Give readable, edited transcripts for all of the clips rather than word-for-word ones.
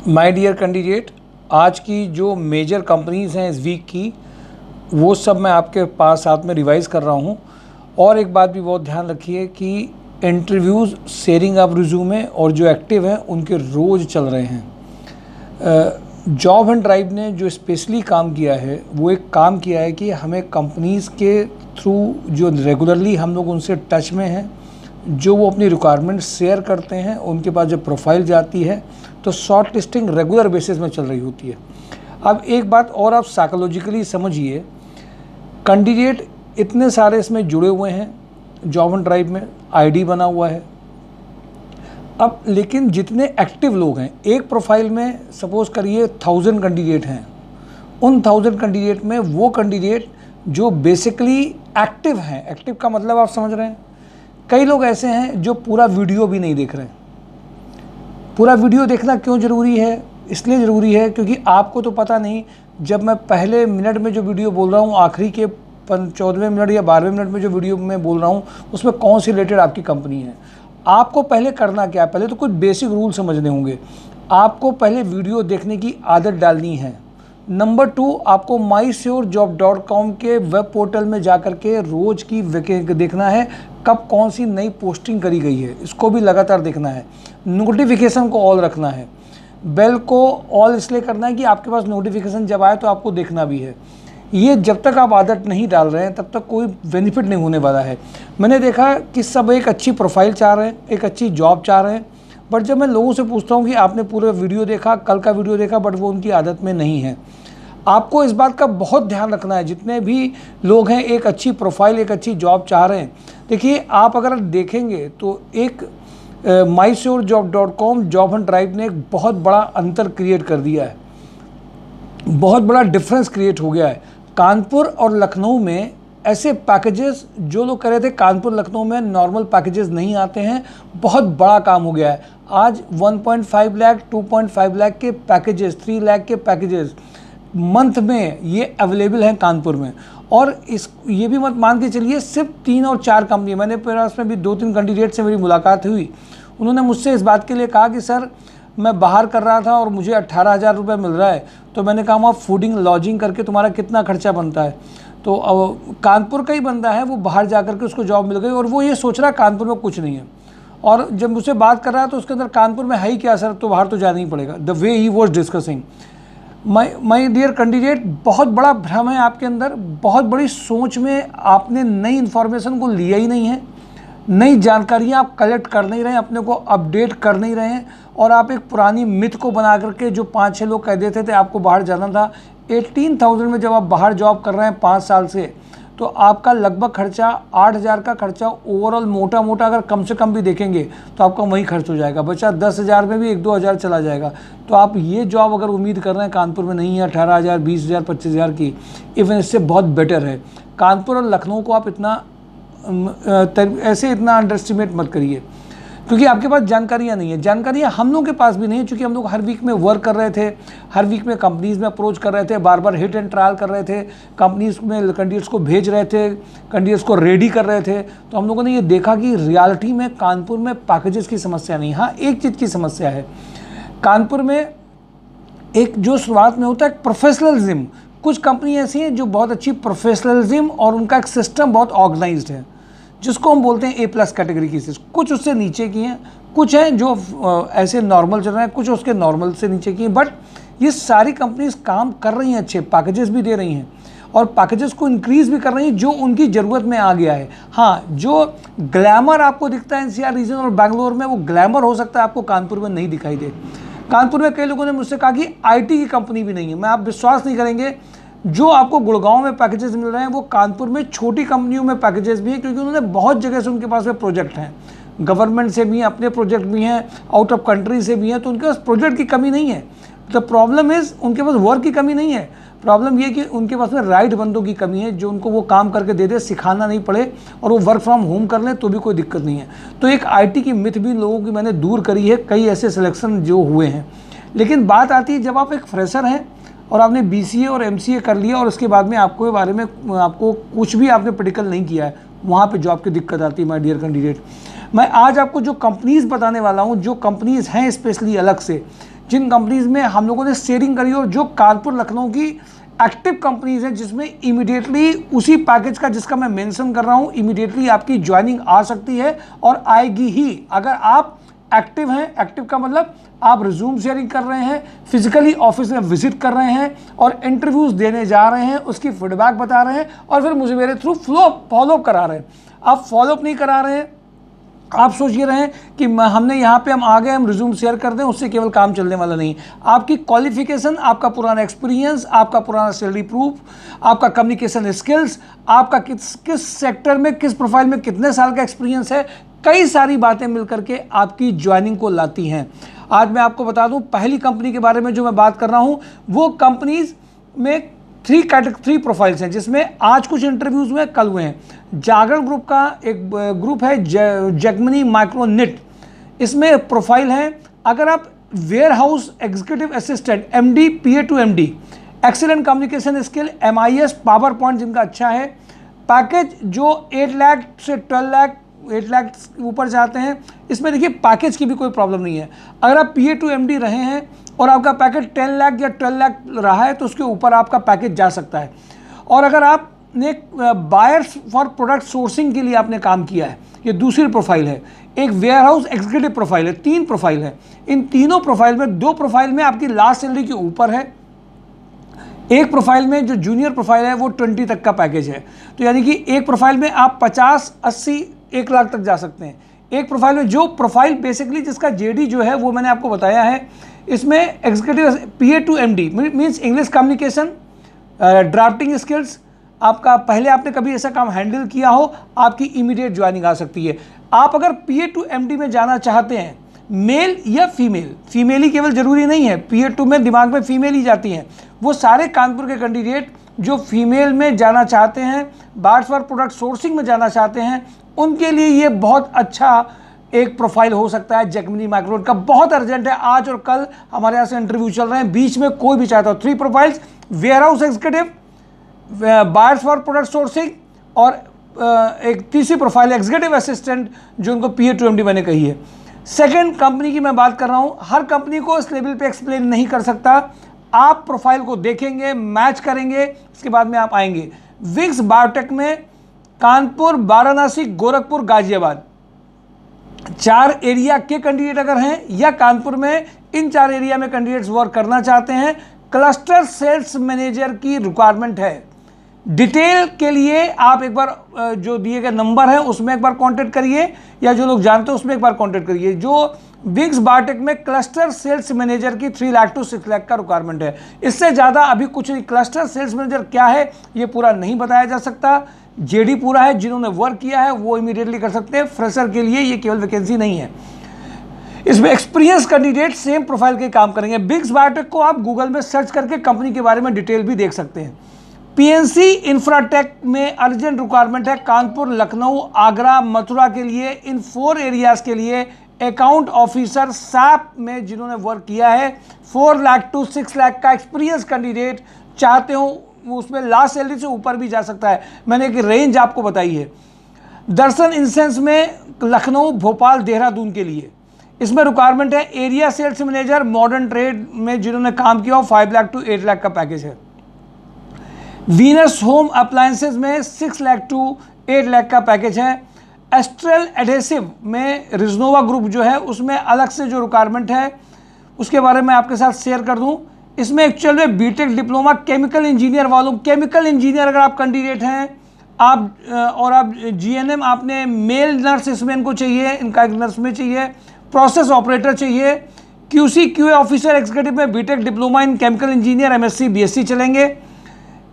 My dear candidate, आज की जो मेजर कंपनीज़ हैं इस वीक की, वो सब मैं आपके पास साथ में रिवाइज़ कर रहा हूँ। और एक बात भी बहुत ध्यान रखिए कि इंटरव्यूज़, शेयरिंग ऑफ रिज्यूमे और जो एक्टिव हैं उनके रोज़ चल रहे हैं। जॉब एंड ड्राइव ने जो स्पेशली काम किया है वो एक काम किया है कि हमें कंपनीज़ के थ्रू जो रेगुलरली हम लोग उनसे टच में हैं, जो वो अपनी रिक्वायरमेंट शेयर करते हैं, उनके पास जब प्रोफाइल जाती है तो शॉर्ट लिस्टिंग रेगुलर बेसिस में चल रही होती है। अब एक बात और आप साइकोलॉजिकली समझिए, कैंडिडेट इतने सारे इसमें जुड़े हुए हैं, जॉब एंड ड्राइव में आईडी बना हुआ है। अब लेकिन जितने एक्टिव लोग हैं, एक प्रोफाइल में सपोज करिए 1000 कैंडिडेट हैं, उन 1000 कैंडिडेट में वो कैंडिडेट जो बेसिकली एक्टिव हैं, एक्टिव का मतलब आप समझ रहे हैं, कई लोग ऐसे हैं जो पूरा वीडियो भी नहीं देख रहे हैं। पूरा वीडियो देखना क्यों ज़रूरी है? इसलिए ज़रूरी है क्योंकि आपको तो पता नहीं, जब मैं पहले मिनट में जो वीडियो बोल रहा हूँ, आखिरी के 14वें मिनट या 12वें मिनट में जो वीडियो में बोल रहा हूँ, उसमें कौन सी रिलेटेड आपकी कंपनी है। आपको पहले करना क्या है? पहले तो कुछ बेसिक रूल समझने होंगे। आपको पहले वीडियो देखने की आदत डालनी है। नंबर 2, आपको mysurjob.com के वेब पोर्टल में जाकर के रोज़ की देखना है कब कौन सी नई पोस्टिंग करी गई है, इसको भी लगातार देखना है। नोटिफिकेशन को ऑल रखना है, बेल को ऑल इसलिए करना है कि आपके पास नोटिफिकेशन जब आए तो आपको देखना भी है। ये जब तक आप आदत नहीं डाल रहे हैं तब तक कोई बेनिफिट नहीं होने वाला है। मैंने देखा कि सब एक अच्छी प्रोफाइल चाह रहे हैं, एक अच्छी जॉब चाह रहे हैं, बट जब मैं लोगों से पूछता हूँ कि आपने पूरा वीडियो देखा, कल का वीडियो देखा, बट वो उनकी आदत में नहीं है। आपको इस बात का बहुत ध्यान रखना है, जितने भी लोग हैं एक अच्छी प्रोफाइल, एक अच्छी जॉब चाह रहे हैं। देखिए, आप अगर देखेंगे तो एक mysurjob.com जॉब एंड ड्राइव ने एक बहुत बड़ा अंतर क्रिएट कर दिया है, बहुत बड़ा डिफरेंस क्रिएट हो गया है। कानपुर और लखनऊ में ऐसे पैकेजेस, जो लोग कह रहे थे कानपुर लखनऊ में नॉर्मल पैकेजेस नहीं आते हैं, बहुत बड़ा काम हो गया है। आज 1.5 लाख, 2.5 लाख के पैकेजेस, 3 लाख के पैकेजेस मंथ में ये अवेलेबल हैं कानपुर में। और ये भी मत मान के चलिए सिर्फ 3 और 4 कंपनी, मैंने पास में भी 2-3 कैंडिडेट से मेरी मुलाकात हुई। उन्होंने मुझसे इस बात के लिए कहा कि सर, मैं बाहर कर रहा था और मुझे 18,000 रुपये मिल रहा है, तो मैंने कहा वहाँ फूडिंग लॉजिंग करके तुम्हारा कितना खर्चा बनता है। तो अब कानपुर का ही बंदा है, वो बाहर जा कर के उसको जॉब मिल गई और वो ये सोच रहा है कानपुर में कुछ नहीं है। और जब मुझसे बात कर रहा है तो उसके अंदर कानपुर में है ही क्या सर, तो बाहर तो जाना ही पड़ेगा। The way he was discussing. My dear candidate, बहुत बड़ा भ्रम है आपके अंदर, बहुत बड़ी सोच में आपने नई इन्फॉर्मेशन को लिया ही नहीं है, नई जानकारियाँ आप कलेक्ट कर नहीं रहे हैं, अपने को अपडेट कर नहीं रहे हैं, और आप एक पुरानी मिथ को बना करके, जो 5-6 लोग कह देते थे आपको बाहर जाना था, 18,000 में जब आप बाहर जॉब कर रहे हैं 5 साल से, तो आपका लगभग खर्चा 8,000 का खर्चा ओवरऑल मोटा मोटा अगर कम से कम भी देखेंगे तो आपका वही खर्च हो जाएगा। बचा 10,000 में भी 1-2 हज़ार चला जाएगा। तो आप ये जॉब अगर उम्मीद कर रहे हैं कानपुर में नहीं है 18,000, 20,000, 25,000 की, इवन इससे बहुत बेटर है। कानपुर और लखनऊ को आप इतना अंडर एस्टिमेट मत करिए, क्योंकि आपके पास जानकारियाँ नहीं है। जानकारियाँ हम लोगों के पास भी नहीं है, क्योंकि हम लोग हर वीक में वर्क कर रहे थे, हर वीक में कंपनीज़ में अप्रोच कर रहे थे, बार बार हिट एंड ट्रायल कर रहे थे, कंपनीज़ में कैंडिडेट्स को भेज रहे थे, कैंडिडेट्स को रेडी कर रहे थे। तो हम लोगों ने ये देखा कि रियलिटी में कानपुर में पैकेजेस की समस्या नहीं। हाँ, एक चीज़ की समस्या है कानपुर में, एक जो शुरुआत में होता है प्रोफेशनलिज्म। कुछ कंपनी ऐसी हैं जो बहुत अच्छी प्रोफेशनलिज्म और उनका एक सिस्टम बहुत ऑर्गेनाइज्ड है, जिसको हम बोलते हैं A+ कैटेगरी की। कुछ उससे नीचे की हैं, कुछ हैं जो ऐसे नॉर्मल चल रहे हैं, कुछ उसके नॉर्मल से नीचे की हैं। बट ये सारी कंपनीज काम कर रही हैं, अच्छे पैकेजेस भी दे रही हैं और पैकेजेस को इंक्रीज़ भी कर रही हैं जो उनकी ज़रूरत में आ गया है। हाँ, जो ग्लैमर आपको दिखता है NCR रीजन और बैंगलोर में, वो ग्लैमर हो सकता है आपको कानपुर में नहीं दिखाई दे। कानपुर में कई लोगों ने मुझसे कहा कि IT की कंपनी भी नहीं है। मैं, आप विश्वास नहीं करेंगे, जो आपको गुड़गांव में पैकेजेस मिल रहे हैं वो कानपुर में छोटी कंपनियों में पैकेजेस भी हैं, क्योंकि उन्होंने बहुत जगह से उनके पास में प्रोजेक्ट हैं, गवर्नमेंट से भी हैं, अपने प्रोजेक्ट भी हैं, आउट ऑफ कंट्री से भी हैं, तो उनके पास प्रोजेक्ट की कमी नहीं है। द प्रॉब्लम इज़ उनके पास वर्क की कमी नहीं है, प्रॉब्लम ये कि उनके पास में राइट बंदों की कमी है, जो उनको वो काम करके दे दे, सिखाना नहीं पड़े और वो वर्क फ्रॉम होम कर लें तो भी कोई दिक्कत नहीं है। तो एक IT की मिथ भी लोगों की मैंने दूर करी है, कई ऐसे सिलेक्शन जो हुए हैं। लेकिन बात आती है जब आप एक फ्रेशर हैं और आपने BCA और MCA कर लिया और उसके बाद में आपको बारे में आपको कुछ भी आपने प्रैक्टिकल नहीं किया है, वहाँ पे जॉब की दिक्कत आती है। माय डियर कैंडिडेट, मैं आज आपको जो कंपनीज़ बताने वाला हूँ, जो कंपनीज़ हैं स्पेशली अलग से, जिन कंपनीज़ में हम लोगों ने शेयरिंग करी और जो कानपुर लखनऊ की एक्टिव कंपनीज हैं जिसमें इमीडिएटली उसी पैकेज का जिसका मैं मेंशन कर रहा हूं इमीडिएटली आपकी ज्वाइनिंग आ सकती है और आएगी ही, अगर आप एक्टिव हैं। एक्टिव का मतलब आप रिज्यूम शेयरिंग कर रहे हैं, फिजिकली ऑफिस में विजिट कर रहे हैं और इंटरव्यूज देने जा रहे हैं, उसकी फीडबैक बता रहे हैं और फिर मुझे मेरे थ्रू फॉलोअप करा रहे हैं। आप फॉलोअप नहीं करा रहे हैं, आप सोच ये रहे हैं कि हमने यहाँ पे हम आ गए, हम रिज्यूम शेयर कर दें, उससे केवल काम चलने वाला नहीं। आपकी क्वालिफिकेशन, आपका पुराना एक्सपीरियंस, आपका पुराना सैलरी प्रूफ, आपका कम्युनिकेशन स्किल्स, आपका किस सेक्टर में, किस प्रोफाइल में कितने साल का एक्सपीरियंस है, कई सारी बातें मिलकर के आपकी ज्वाइनिंग को लाती हैं। आज मैं आपको बता दूं, पहली कंपनी के बारे में जो मैं बात कर रहा हूं वो कंपनीज में थ्री प्रोफाइल्स हैं, जिसमें आज कुछ इंटरव्यूज हुए, कल हुए हैं। जागरण ग्रुप का एक ग्रुप है जगमनी माइक्रोनिट, इसमें प्रोफाइल है अगर आप warehouse executive assistant MD PA to MD, excellent communication skill, MIS power point जिनका अच्छा है, पैकेज जो 8 लाख से 12 लाख 8 लाख ऊपर जाते हैं। इसमें देखिए पैकेज की भी कोई प्रॉब्लम नहीं है। अगर आप PA to MD रहे हैं और आपका पैकेज 10 लाख या 12 लाख रहा है तो उसके ऊपर आपका पैकेज जा सकता है। और अगर आपने बायर्स फॉर प्रोडक्ट सोर्सिंग के लिए आपने काम किया है, ये दूसरी प्रोफाइल है। एक वेयर हाउस एग्जीक्यूटिव प्रोफाइल है, 3 प्रोफाइल है। इन तीनों प्रोफाइल में 2 प्रोफाइल में आपकी लास्ट सैलरी के ऊपर है, एक प्रोफाइल में जो जूनियर प्रोफाइल है वो 20 तक का पैकेज है। तो यानी कि एक प्रोफाइल में आप 50, 80, 1 लाख तक जा सकते हैं। एक प्रोफाइल में जो प्रोफाइल बेसिकली जिसका JD जो है वो मैंने आपको बताया है, इसमें executive PA to MD means English communication, drafting skills, आपका पहले आपने कभी ऐसा काम हैंडल किया हो, आपकी इमीडिएट ज्वाइनिंग आ सकती है। आप अगर PA to MD में जाना चाहते हैं, मेल या फीमेल ही केवल जरूरी नहीं है, PA to में दिमाग में फीमेल ही जाती हैं। वो सारे कानपुर के कैंडिडेट जो फीमेल में जाना चाहते हैं, बायर्स फॉर प्रोडक्ट सोर्सिंग में जाना चाहते हैं, उनके लिए ये बहुत अच्छा एक प्रोफाइल हो सकता है। जगमनी माइक्रोन का बहुत अर्जेंट है, आज और कल हमारे यहाँ से इंटरव्यू चल रहे हैं, बीच में कोई भी चाहता हो। 3 profiles, warehouse executive, buyers for product sourcing और एक तीसरी प्रोफाइल एग्जीक्यूटिव असिस्टेंट जो उनको PA to MD मैंने कही है। सेकेंड कंपनी की मैं बात कर रहा हूँ, हर कंपनी को इस लेवल पे एक्सप्लेन नहीं कर सकता। आप प्रोफाइल को देखेंगे, मैच करेंगे, इसके बाद में आप आएंगे। विक्स बायोटेक में कानपुर, वाराणसी, गोरखपुर, गाजियाबाद 4 एरिया के कैंडिडेट अगर हैं या कानपुर में इन 4 एरिया में कैंडिडेट्स वर्क करना चाहते हैं, क्लस्टर सेल्स मैनेजर की रिक्वायरमेंट है। डिटेल के लिए आप एक बार जो दिए गए नंबर है उसमें एक बार कांटेक्ट करिए, या जो लोग जानते हैं उसमें एक बार कांटेक्ट करिए। जो विक्स बायोटेक में क्लस्टर सेल्स मैनेजर की 3 लाख to 6 लाख का रिक्वायरमेंट है। इससे ज़्यादा अभी कुछ नहीं। क्लस्टर सेल्स मैनेजर क्या है ये पूरा नहीं बताया जा सकता। JD पूरा है, जिन्होंने वर्क किया है वो इमीडिएटली कर सकते हैं। फ्रेशर के लिए ये केवल वैकेंसी नहीं है। इसमें एक्सपीरियंस कैंडिडेट सेम प्रोफाइल के काम करेंगे। विक्स बायोटेक को आप गूगल में सर्च करके कंपनी के बारे में डिटेल भी देख सकते हैं। PNC इंफ्राटेक में अर्जेंट रिक्वायरमेंट है कानपुर, लखनऊ, आगरा, मथुरा के लिए। इन 4 एरियाज के लिए अकाउंट ऑफिसर SAP में जिन्होंने वर्क किया है, 4 लाख to 6 लाख का एक्सपीरियंस कैंडिडेट चाहते हो, उसमें लास्ट सैलरी से ऊपर भी जा सकता है। मैंने एक रेंज आपको बताई है। दर्शन इंसेंस में लखनऊ, भोपाल, देहरादून के लिए इसमें रिक्वायरमेंट है। Area sales manager modern trade में जिन्होंने काम किया हो, 5 लाख to 8 लाख का पैकेज है। वीनस होम अप्लायंसेज में 6 लाख to 8 लाख का पैकेज है। एस्ट्रल एडहेसिव में रिजनोवा ग्रुप जो है उसमें अलग से जो रिक्वायरमेंट है उसके बारे में आपके साथ शेयर कर दूं। इसमें एक्चुअल में बीटेक डिप्लोमा केमिकल इंजीनियर वालों, केमिकल इंजीनियर अगर आप कैंडिडेट हैं, आप और आप GNM, आपने मेल नर्स इसमें इनको चाहिए, इनका एक नर्स में चाहिए, प्रोसेस ऑपरेटर चाहिए, QC QA ऑफिसर एग्जीक्यूटिव में BTech diploma in chemical engineer MSc BSc चलेंगे,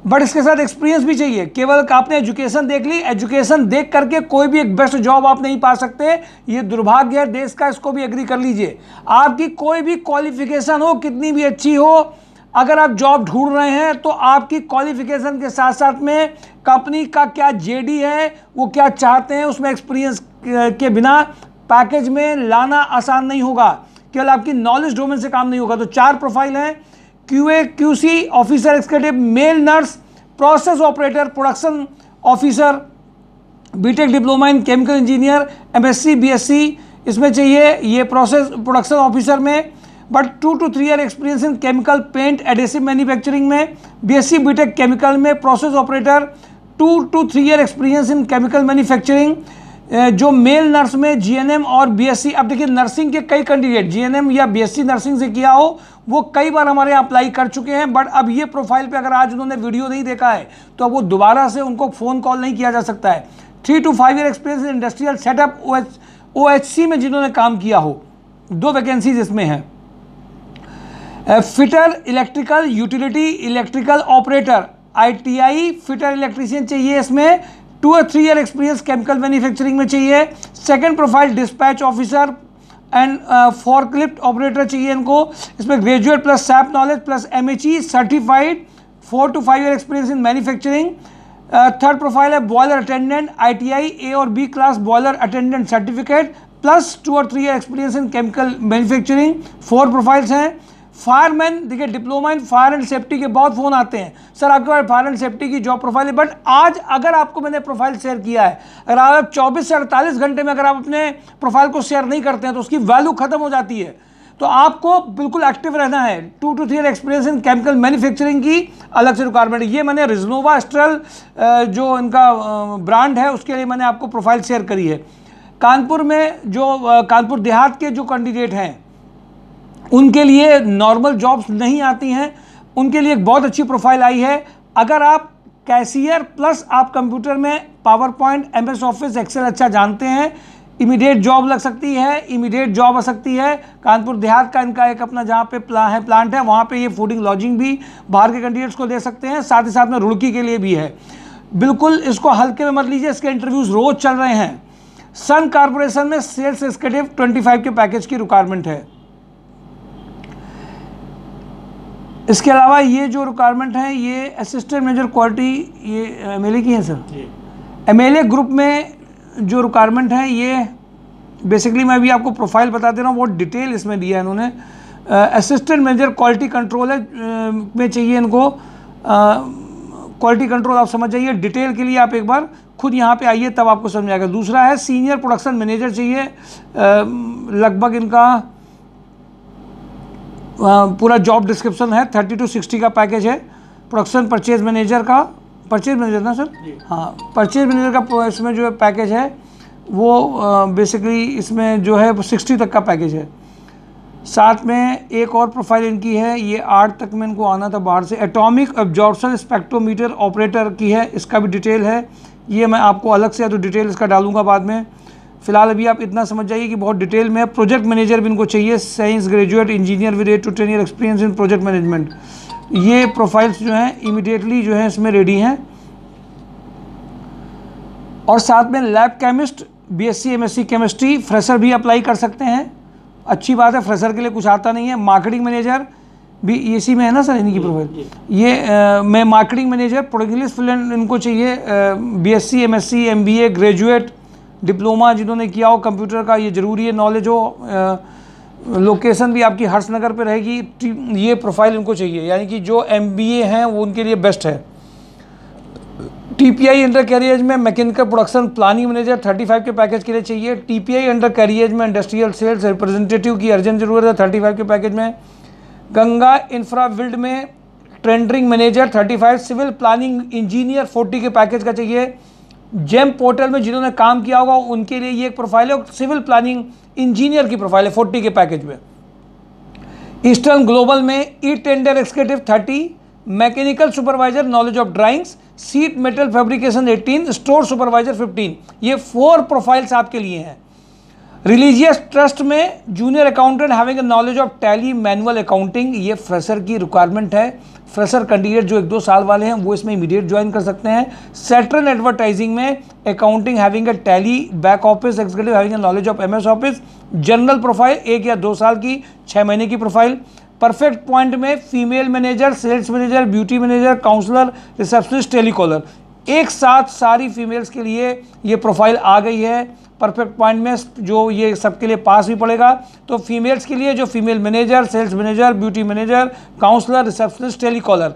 बट इसके साथ एक्सपीरियंस भी चाहिए। केवल आपने एजुकेशन देख ली, एजुकेशन देख करके कोई भी एक बेस्ट जॉब आप नहीं पा सकते, ये दुर्भाग्य है देश का, इसको भी एग्री कर लीजिए। आपकी कोई भी क्वालिफिकेशन हो, कितनी भी अच्छी हो, अगर आप जॉब ढूंढ रहे हैं तो आपकी क्वालिफिकेशन के साथ साथ में कंपनी का क्या JD है, वो क्या चाहते हैं, उसमें एक्सपीरियंस के बिना पैकेज में लाना आसान नहीं होगा। केवल आपकी नॉलेज डोमेन से काम नहीं होगा। तो 4 प्रोफाइल हैं, QA QC officer executive, male nurse, process operator, production officer, BTech diploma in chemical engineer, MSc BSc इसमें चाहिए। ये प्रोसेस प्रोडक्शन ऑफिसर में but 2 to 3 year experience in chemical paint adhesive manufacturing में, बीएससी बीटेक केमिकल में process operator, 2 to 3 year experience in chemical manufacturing. जो male nurse में GNM और BSc, अब देखिए नर्सिंग के कई कैंडिडेट जीएनएम या बीएससी नर्सिंग से किया हो वो कई बार हमारे यहाँ अप्लाई कर चुके हैं, बट अब ये प्रोफाइल पे अगर आज उन्होंने वीडियो नहीं देखा है तो अब वो दोबारा से उनको फ़ोन कॉल नहीं किया जा सकता है। 3 to 5 year experience in industrial setup OHC में जिन्होंने काम किया हो, 2 वैकेंसीज इसमें हैं। Fitter electrical utility electrical operator ITI fitter electrician चाहिए इसमें, 2 or 3 year experience chemical manufacturing में चाहिए। Second profile dispatch officer and forklift operator चाहिए इनको, इसमें graduate plus SAP knowledge plus MHE certified, 4 to 5 year experience in manufacturing. Third profile है boiler attendant ITI A और B class boiler attendant certificate plus 2 or 3 year experience in chemical manufacturing. 4 profiles हैं। Fireman, देखिए diploma in fire and safety के बहुत phone आते हैं, sir आपके पास fire and safety की जॉब प्रोफाइल है, बट आज अगर आपको मैंने प्रोफाइल शेयर किया है, अगर आप 24 से 48 घंटे में अगर आप अपने प्रोफाइल को शेयर नहीं करते हैं तो उसकी वैल्यू खत्म हो जाती है। तो आपको बिल्कुल एक्टिव रहना है। 2 to 3 year experience in chemical manufacturing की अलग से रिक्वायरमेंट, ये मैंने रिजनोवा एस्ट्रल जो इनका ब्रांड है उसके लिए मैंने आपको प्रोफाइल शेयर करी है। कानपुर में जो कानपुर देहात के जो कैंडिडेट हैं उनके लिए नॉर्मल जॉब्स नहीं आती हैं, उनके लिए एक बहुत अच्छी प्रोफाइल आई है। अगर आप कैशियर प्लस आप कंप्यूटर में power point MS office excel अच्छा जानते हैं, इमीडिएट जॉब लग सकती है, इमीडिएट जॉब आ सकती है। कानपुर देहात का इनका एक अपना जहाँ पे प्लांट है वहाँ पे ये फूडिंग लॉजिंग भी बाहर के कैंडिडेट्स को दे सकते हैं, साथ ही साथ में रुड़की के लिए भी है। बिल्कुल इसको हल्के में मत लीजिए, इसके इंटरव्यूज़ रोज़ चल रहे हैं। सन कॉर्पोरेशन में सेल्स एग्जीक्यूटिव 25 के पैकेज की रिक्वायरमेंट है। इसके अलावा ये जो रिक्वायरमेंट है ये असिस्टेंट मैनेजर क्वालिटी, ये MLA की है सर। MLA ग्रुप में जो रिक्वायरमेंट है ये बेसिकली मैं भी आपको प्रोफाइल बता दे रहा हूँ, बहुत डिटेल इसमें दिया है इन्होंने। असिस्टेंट मैनेजर क्वालिटी कंट्रोल में चाहिए इनको। क्वालिटी कंट्रोल आप समझ जाइए, डिटेल के लिए आप एक बार खुद यहाँ पे आइए तब आपको समझ आएगा। दूसरा है सीनियर प्रोडक्शन मैनेजर चाहिए, लगभग इनका पूरा जॉब डिस्क्रिप्शन है, 30 to 60 का पैकेज है। प्रोडक्शन परचेज मैनेजर का, परचेज मैनेजर ना सर, हाँ परचेज मैनेजर का इसमें जो पैकेज है वो बेसिकली इसमें जो है 60 तक का पैकेज है। साथ में एक और प्रोफाइल इनकी है, ये 8 तक में इनको आना था बाहर से, एटॉमिक अब्जॉर्प्शन स्पेक्ट्रोमीटर ऑपरेटर की है, इसका भी डिटेल है। ये मैं आपको अलग से तो डिटेल इसका डालूंगा बाद में। फिलहाल अभी आप इतना समझ जाइए कि बहुत डिटेल में। प्रोजेक्ट मैनेजर भी इनको चाहिए, science graduate engineer with 8 to 10 year experience in project management. ये प्रोफाइल्स जो हैं इमीडिएटली जो है इसमें रेडी हैं। और साथ में lab chemist, BSc MSc chemistry fresher भी अप्लाई कर सकते हैं, अच्छी बात है, फ्रेशर के लिए कुछ आता नहीं है। मार्केटिंग मैनेजर भी इसी में है ना सर इनकी प्रोफाइल, ये मैं marketing manager product English fluent इनको चाहिए, BSc MSc MBA graduate diploma जिन्होंने किया हो कंप्यूटर का, ये ज़रूरी है नॉलेज हो। लोकेशन भी आपकी हर्षनगर पे रहेगी। ये प्रोफाइल इनको चाहिए, यानी कि जो MBA हैं वो उनके लिए बेस्ट है। TPI अंडर कैरियज में मैकेनिकल प्रोडक्शन प्लानिंग मैनेजर 35 के पैकेज के लिए चाहिए। TPI अंडर कैरियज में इंडस्ट्रियल सेल्स रिप्रेजेंटेटिव की अर्जेंट जरूरत है 35 के पैकेज में। गंगा इंफ्रा विल्ड में tendering manager 35, civil planning engineer 40 के पैकेज का चाहिए। जेम पोर्टल में जिन्होंने काम किया होगा उनके लिए ये एक प्रोफाइल है, सिविल प्लानिंग इंजीनियर की प्रोफाइल है 40 के पैकेज में। ईस्टर्न ग्लोबल में e tender executive 30, mechanical supervisor knowledge of drawings, sheet metal fabrication 18, store supervisor 15। ये 4 प्रोफाइल्स आपके लिए हैं। रिलीजियस ट्रस्ट में junior accountant having a knowledge of Tally manual accounting, ये फ्रेशर की रिक्वायरमेंट है। फ्रेशर कैंडिडेट जो 1-2 साल वाले हैं वो इसमें इमीडिएट ज्वाइन कर सकते हैं। सेट्रन एडवर्टाइजिंग में accounting having a Tally, back office executive having a knowledge of MS office. General profile 1 या 2 साल की 6 महीने की प्रोफाइल। परफेक्ट पॉइंट में female manager, sales manager, beauty manager, counsellor, receptionist, telecaller, एक साथ सारी फीमेल्स के लिए ये प्रोफाइल आ गई है। परफेक्ट पॉइंट में जो ये सबके लिए पास भी पड़ेगा, तो फीमेल्स के लिए जो female manager, sales manager, beauty manager, counsellor, receptionist, telecaller.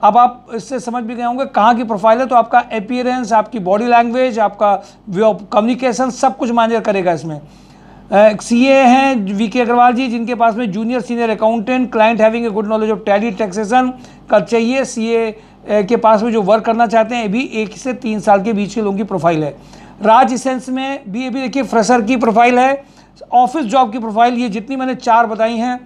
अब आप इससे समझ भी गए होंगे कहाँ की प्रोफाइल है, तो आपका अपीयरेंस, आपकी बॉडी लैंग्वेज, आपका कम्युनिकेशन सब कुछ मैनेज करेगा इसमें। सीए हैं वीके अग्रवाल जी, जिनके पास में junior senior accountant, client having a good knowledge of tally taxation का चाहिए। सीए के पास में जो वर्क करना चाहते हैं, भी 1 से 3 साल के बीच के लोगों की प्रोफाइल है। राज इसेंस में भी ये भी देखिए फ्रेशर की प्रोफाइल है, ऑफिस जॉब की प्रोफाइल। ये जितनी मैंने 4 बताई हैं,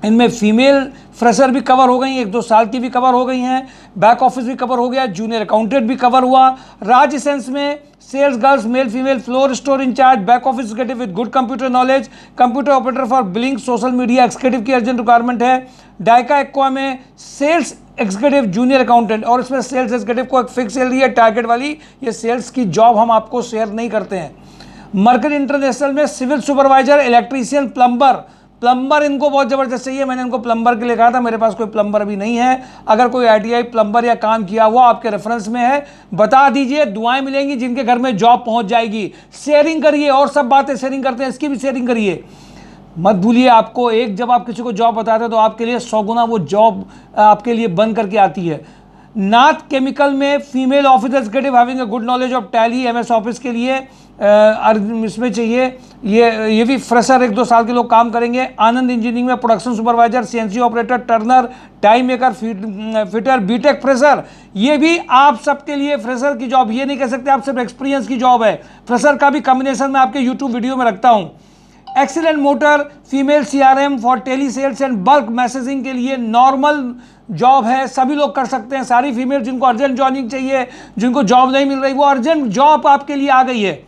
इनमें फीमेल फ्रेशर भी कवर हो गई, 1-2 साल की भी कवर हो गई हैं, बैक ऑफिस भी कवर हो गया, जूनियर अकाउंटेंट भी कवर हुआ। राज इसेंस में sales girls, male female, floor store incharge, back office executive with good computer knowledge, computer operator for billing, social media executive की अर्जेंट रिक्वायरमेंट है। डायका एक्वा में सेल्स एग्जीक्यूटिव जूनियर अकाउंटेंट, और इसमें sales executive को एक fix salary है target वाली, ये सेल्स की जॉब हम आपको शेयर नहीं करते हैं। मर्करी इंटरनेशनल में सिविल सुपरवाइजर, इलेक्ट्रीशियन, प्लम्बर इनको बहुत ज़बरदस्त चाहिए। मैंने इनको प्लम्बर के लिए कहा था, मेरे पास कोई प्लम्बर अभी नहीं है। अगर कोई आईटीआई प्लम्बर या काम किया हुआ आपके रेफरेंस में है, बता दीजिए, दुआएं मिलेंगी जिनके घर में जॉब पहुंच जाएगी। शेयरिंग करिए, और सब बातें शेयरिंग करते हैं, इसकी भी शेयरिंग करिए। मत भूलिए, आपको एक जब आप किसी को जॉब बताते हैं तो आपके लिए 100 गुना वो जॉब आपके लिए बन करके आती है। नाथ केमिकल में female office executive having a good knowledge of tally, MS office के लिए इसमें चाहिए। ये भी फ्रेशर 1-2 साल के लोग काम करेंगे। आनंद इंजीनियरिंग में production supervisor, CNC operator, turner, time maker, fitter, BTech fresher, ये भी आप सबके लिए फ्रेशर की जॉब। ये नहीं कह सकते आप सिर्फ एक्सपीरियंस की जॉब है, फ्रेशर का भी कॉम्बिनेशन मैं आपके यूट्यूब वीडियो में रखता हूँ। Excellent motor female CRM for tele sales and bulk messaging के लिए नॉर्मल जॉब है, सभी लोग कर सकते हैं। सारी फीमेल जिनको अर्जेंट जॉइनिंग चाहिए, जिनको जॉब नहीं मिल रही, वो अर्जेंट जॉब आपके लिए आ गई है।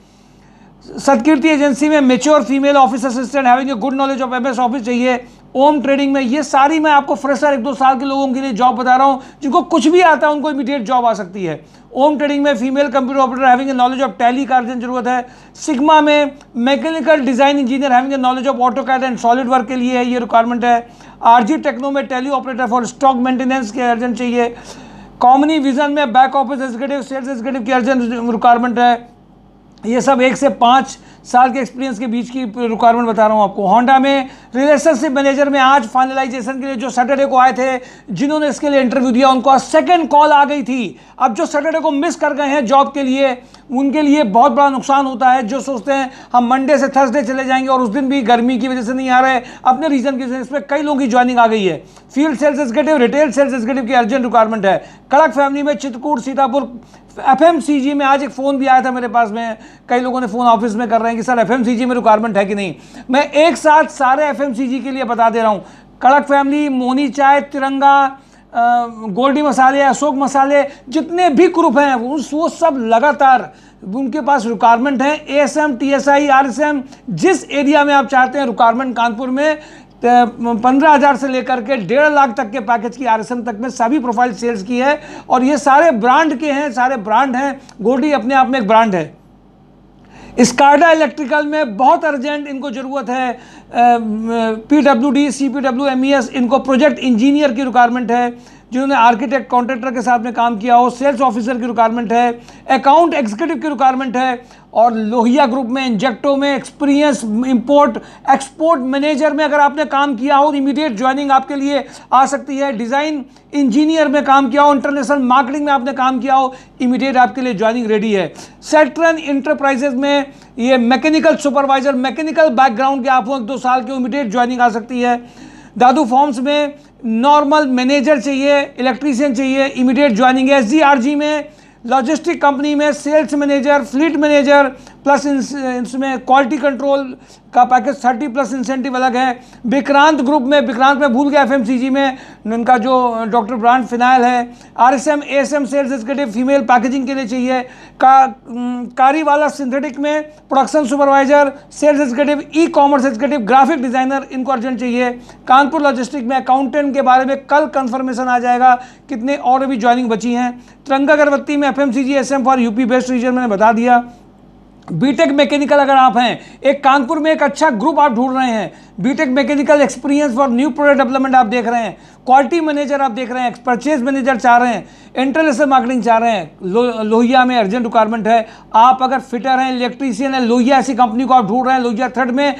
सतकीर्ति एजेंसी में mature female office assistant having a good knowledge of MS office चाहिए। ओम ट्रेडिंग में, ये सारी मैं आपको फ्रेशर 1-2 साल के लोगों के लिए जॉब बता रहा हूं, जिनको कुछ भी आता है उनको इमीडिएट जॉब आ सकती है। ओम ट्रेडिंग में female computer operator having a knowledge of Tally का अर्जेंट जरूरत है। सिग्मा में mechanical design engineer having a knowledge of AutoCAD and solid work के लिए ये रिक्वायरमेंट है। आरजी टेक्नो में Tally operator for stock maintenance के अर्जेंट चाहिए। कॉमनी विजन में back office executive, sales executive की अर्जेंट रिक्वायरमेंट है। ये सब 1 से 5 साल के एक्सपीरियंस के बीच की रिक्वायरमेंट बता रहा हूँ आपको। होंडा में रिलेशनशिप मैनेजर में आज फाइनलाइजेशन के लिए जो सैटरडे को आए थे, जिन्होंने इसके लिए इंटरव्यू दिया, उनको आज सेकंड कॉल आ गई थी। अब जो सैटरडे को मिस कर गए हैं जॉब के लिए, उनके लिए बहुत बड़ा नुकसान होता है। जो सोचते हैं हम मंडे से थर्सडे चले जाएंगे और उस दिन भी गर्मी की वजह से नहीं आ रहे, अपने रीजन की वजह से, इस पर कई लोगों की ज्वाइनिंग आ गई है। Field sales executive, retail sales executive की अर्जेंट रिक्वायरमेंट है। कड़क फैमिली में चित्रकूट, सीतापुर, एफएमसीजी में आज एक फ़ोन भी आया था मेरे पास में, कई लोगों ने फ़ोन ऑफिस में कर रहे हैं कि सर एफएमसीजी में रिक्वायरमेंट है कि नहीं। मैं एक साथ सारे एफएमसीजी के लिए बता दे रहा हूँ। कड़क फैमिली, मोनी चाय, तिरंगा, गोल्डी मसाले, अशोक मसाले, जितने भी ग्रुप हैं वो सब लगातार उनके पास रिक्वायरमेंट है। एएसएम, टीएसआई, आरएसएम, जिस एरिया में आप चाहते हैं रिक्वायरमेंट, कानपुर में 15,000 से लेकर के 1.5 लाख तक के पैकेज की आरएसएम तक में सभी प्रोफाइल सेल्स की है। और ये सारे ब्रांड के हैं, सारे ब्रांड हैं। गोल्डी अपने आप में एक ब्रांड है। स्काडा इलेक्ट्रिकल में बहुत अर्जेंट इनको ज़रूरत है। पीडब्ल्यूडी, सीपीडब्ल्यू, एमईएस, इनको प्रोजेक्ट इंजीनियर की रिक्वायरमेंट है, जिन्होंने आर्किटेक्ट कॉन्ट्रैक्टर के साथ में काम किया हो। सेल्स ऑफिसर की रिक्वायरमेंट है। अकाउंट एग्जीक्यूटिव की रिक्वायरमेंट है। और लोहिया ग्रुप में, इंजेक्टो में एक्सपीरियंस इंपोर्ट एक्सपोर्ट मैनेजर में अगर आपने काम किया हो, इमीडिएट ज्वाइनिंग आपके लिए आ सकती है। डिज़ाइन इंजीनियर में काम किया हो, इंटरनेशनल मार्केटिंग में आपने काम किया हो, इमीडिएट आपके लिए ज्वाइनिंग रेडी है। सेट्रन इंटरप्राइजेज में ये मैकेनिकल सुपरवाइजर, मैकेनिकल बैकग्राउंड के आप हो, 1-2 साल के, इमीडिएट ज्वाइनिंग आ सकती है। दादू फॉर्म्स में नॉर्मल मैनेजर चाहिए, इलेक्ट्रीशियन चाहिए, इमीडिएट ज्वाइनिंग है। एसजीआरजी में लॉजिस्टिक कंपनी में sales manager, fleet manager, plus इसमें क्वालिटी कंट्रोल का पैकेज 30+ इंसेंटिव अलग है। विक्रांत ग्रुप में, विक्रांत में भूल गया, एफएमसीजी में उनका जो डॉक्टर ब्रांड फिनाइल है। RSM, ASM sales executive female packaging के लिए चाहिए। कारीवाला सिंथेटिक में production supervisor, sales executive, ecommerce executive, graphic designer, इनको अर्जेंट चाहिए। कानपुर लॉजिस्टिक में अकाउंटेंट के बारे में कल कंफर्मेशन आ जाएगा, कितने और भी ज्वाइनिंग बची हैं। तिरंगा अगरबत्ती में FMCG, SM for UP west region मैंने बता दिया। बीटेक मैकेनिकल अगर आप हैं, एक कानपुर में एक अच्छा ग्रुप आप ढूंढ रहे हैं, BTech mechanical experience for new product development आप देख रहे हैं, क्वालिटी मैनेजर आप देख रहे हैं, परचेज मैनेजर चाह रहे हैं, इंटरनेशनल मार्केटिंग चाह रहे हैं, लोहिया में अर्जेंट रिक्वायरमेंट है। आप अगर फिटर हैं, इलेक्ट्रीशियन है, लोहिया ऐसी कंपनी को आप ढूंढ रहे हैं, लोहिया थर्ड में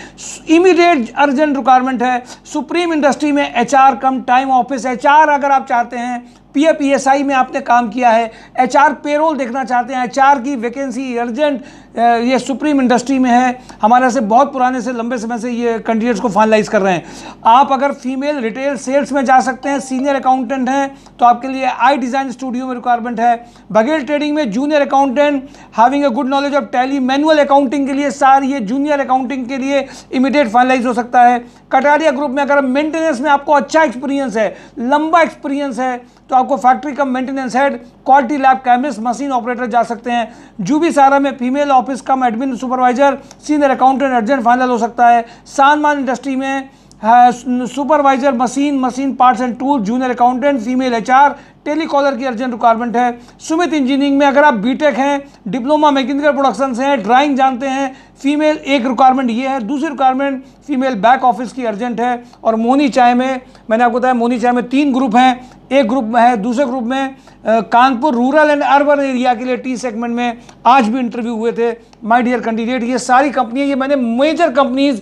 इमीडिएट अर्जेंट रिक्वायरमेंट है। सुप्रीम इंडस्ट्री में एचआर कम टाइम ऑफिस एचआर अगर आप चाहते हैं, पीएफईएसआई में आपने काम किया है, एचआर पेरोल देखना चाहते हैं, एचआर की वैकेंसी अर्जेंट, ये सुप्रीम इंडस्ट्री में है। हमारे से बहुत पुराने से लंबे समय से ये कैंडिडेट्स को फाइनलाइज कर रहे हैं। आप अगर फीमेल रिटेल सेल्स में जा सकते हैं, सीनियर अकाउंटेंट हैं तो आपके लिए आई डिज़ाइन स्टूडियो में रिक्वायरमेंट है। बघेल ट्रेडिंग में junior accountant having a good knowledge of Tally, manual accounting के लिए सारी ये जूनियर अकाउंटिंग के लिए इमीडिएट फाइनलाइज हो सकता है। कटारिया ग्रुप में अगर मेंटेनेंस में आपको अच्छा एक्सपीरियंस है, लंबा एक्सपीरियंस है, तो आपको factory cum maintenance head, quality lab chemist, machine operator जा सकते हैं। जूबी सारा में female office cum admin supervisor, senior accountant urgent final हो सकता है। सानमान इंडस्ट्री में supervisor machine parts and tool, junior accountant, female HR, telecaller की अर्जेंट रिक्वायरमेंट है। सुमित इंजीनियरिंग में अगर आप बीटेक हैं, डिप्लोमा मैकेनिकल प्रोडक्शन से हैं, ड्राइंग जानते हैं, फीमेल एक रिक्वायरमेंट ये है। दूसरी रिक्वायरमेंट फीमेल बैक ऑफिस की अर्जेंट है। और मोनी चाय में मैंने आपको बताया, मोनी चाय में 3 ग्रुप हैं, एक ग्रुप में है, दूसरे ग्रुप में Kanpur rural and urban area के लिए टी सेगमेंट में आज भी इंटरव्यू हुए थे। माय डियर कैंडिडेट, ये सारी कंपनियां, ये मैंने मेजर कंपनीज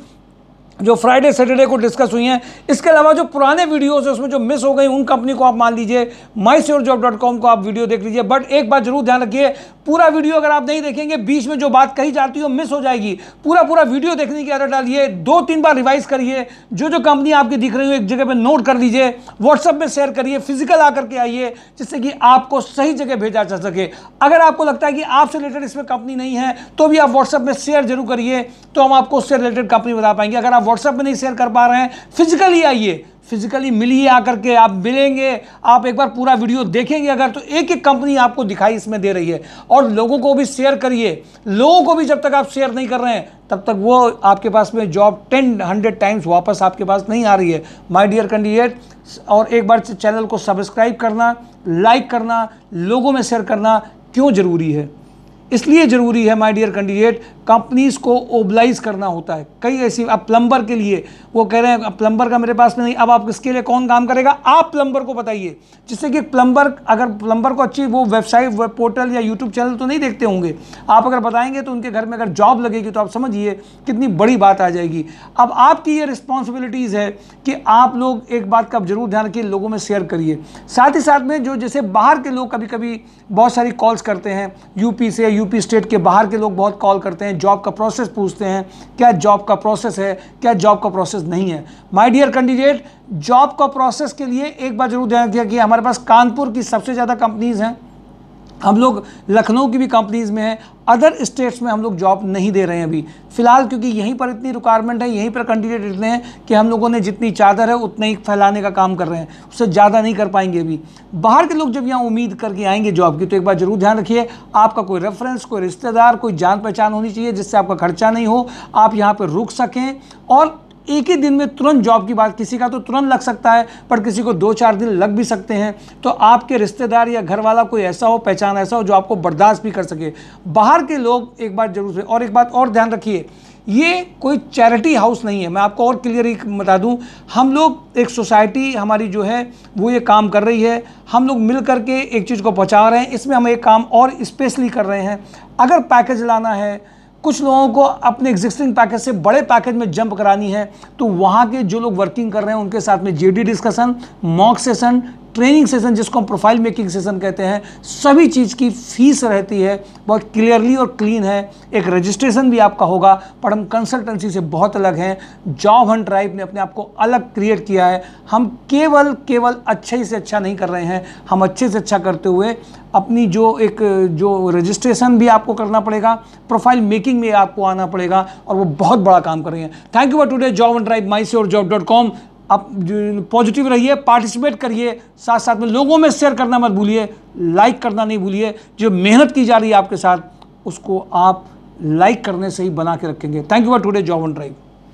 जो फ्राइडे सैटरडे को डिस्कस हुई हैं। इसके अलावा जो पुराने वीडियोस है उसमें जो मिस हो गई उन कंपनी को आप मान लीजिए, mysurejob.com को आप वीडियो देख लीजिए। बट एक बात जरूर ध्यान रखिए, पूरा वीडियो अगर आप नहीं देखेंगे, बीच में जो बात कही जाती है मिस हो जाएगी। पूरा वीडियो देखने की आदत डालिए, 2-3 बार रिवाइज करिए। जो कंपनी आपकी दिख रही हो एक जगह पर नोट कर लीजिए, व्हाट्सएप में शेयर करिए, फिजिकल आकर के आइए, जिससे कि आपको सही जगह भेजा जा सके। अगर आपको लगता है कि आपसे रिलेटेड इसमें कंपनी नहीं है तो भी आप व्हाट्सएप में शेयर जरूर करिए, तो हम आपको उससे रिलेटेड कंपनी बता पाएंगे। अगर आप व्हाट्सएप में नहीं शेयर कर पा रहे हैं, फिजिकली आइए, फिजिकली मिलिए, आकर के आप मिलेंगे, आप एक बार पूरा वीडियो देखेंगे अगर, तो एक एक कंपनी आपको दिखाई इसमें दे रही है। और लोगों को भी शेयर करिए, लोगों को भी जब तक आप शेयर नहीं कर रहे हैं तब तक वो आपके पास में जॉब 10-100 टाइम्स वापस आपके पास नहीं आ रही है। माय डियर कैंडिडेट, और एक बार चैनल को सब्सक्राइब करना, लाइक करना, लोगों में शेयर करना क्यों जरूरी है? इसलिए ज़रूरी है माय डियर कैंडिडेट, कंपनीज़ को ओबलाइज करना होता है। कई ऐसी, अब प्लम्बर के लिए वो कह रहे हैं अब प्लम्बर का मेरे पास में नहीं, अब आप इसके लिए कौन काम करेगा? आप प्लम्बर को बताइए, जिससे कि प्लम्बर, अगर प्लम्बर को अच्छी वो वेबसाइट, वेब पोर्टल या यूट्यूब चैनल तो नहीं देखते होंगे, आप अगर बताएंगे तो उनके घर में अगर जॉब लगेगी तो आप समझिए कितनी बड़ी बात आ जाएगी। अब आपकी ये रिस्पॉन्सिबिलिटीज़ है कि आप लोग एक बात का जरूर ध्यान रखिए, लोगों में शेयर करिए। साथ ही साथ में जो जैसे बाहर के लोग कभी कभी बहुत सारी कॉल्स करते हैं, यूपी से, यूपी स्टेट के बाहर के लोग बहुत कॉल करते हैं, जॉब का प्रोसेस पूछते हैं, क्या जॉब का प्रोसेस है, क्या जॉब का प्रोसेस नहीं है। माय डियर कैंडिडेट, जॉब का प्रोसेस के लिए एक बार जरूर ध्यान रखिए कि हमारे पास कानपुर की सबसे ज़्यादा कंपनीज़ हैं, हम लोग लखनऊ की भी कंपनीज़ में हैं, अदर स्टेट्स में हम लोग जॉब नहीं दे रहे हैं अभी फ़िलहाल, क्योंकि यहीं पर इतनी रिक्वायरमेंट है, यहीं पर कैंडिडेट इतने हैं कि हम लोगों ने जितनी चादर है उतना ही फैलाने का काम कर रहे हैं, उससे ज़्यादा नहीं कर पाएंगे अभी। बाहर के लोग जब यहाँ उम्मीद करके आएंगे जॉब की, तो एक बार जरूर ध्यान रखिए, आपका कोई रेफरेंस, कोई रिश्तेदार, कोई जान पहचान होनी चाहिए जिससे आपका खर्चा नहीं हो, आप यहाँ पर रुक सकें। और एक ही दिन में तुरंत जॉब की बात, किसी का तो तुरंत लग सकता है पर किसी को 2-4 दिन लग भी सकते हैं। तो आपके रिश्तेदार या घर वाला कोई ऐसा हो, पहचान ऐसा हो जो आपको बर्दाश्त भी कर सके। बाहर के लोग एक बार जरूर से, और एक बात और ध्यान रखिए, ये कोई चैरिटी हाउस नहीं है। मैं आपको और क्लियर बता दूं, हम लोग एक सोसाइटी हमारी जो है वो ये काम कर रही है, हम लोग मिल करके एक चीज़ को पहुंचा रहे हैं। इसमें हम एक काम और स्पेशली कर रहे हैं, अगर पैकेज लाना है, कुछ लोगों को अपने एग्जिस्टिंग पैकेज से बड़े पैकेज में जंप करानी है, तो वहाँ के जो लोग वर्किंग कर रहे हैं उनके साथ में JD discussion, mock session, training session, जिसको हम प्रोफाइल मेकिंग सेशन कहते हैं, सभी चीज़ की फीस रहती है, बहुत क्लियरली और क्लीन है। एक रजिस्ट्रेशन भी आपका होगा, पर हम कंसल्टेंसी से बहुत अलग हैं। जॉब हंट ट्राइब ने अपने आप को अलग क्रिएट किया है। हम केवल अच्छे से अच्छा नहीं कर रहे हैं, हम अच्छे से अच्छा करते हुए अपनी जो रजिस्ट्रेशन भी आपको करना पड़ेगा, प्रोफाइल मेकिंग में आपको आना पड़ेगा, और वो बहुत बड़ा काम कर रही हैं। Thank you for today job Hunt tribe, mysurejob.com। आप पॉजिटिव रहिए, पार्टिसिपेट करिए, साथ साथ में लोगों में शेयर करना मत भूलिए, लाइक करना नहीं भूलिए। जो मेहनत की जा रही है आपके साथ, उसको आप लाइक करने से ही बना के रखेंगे। Thank you for today job Hunt tribe.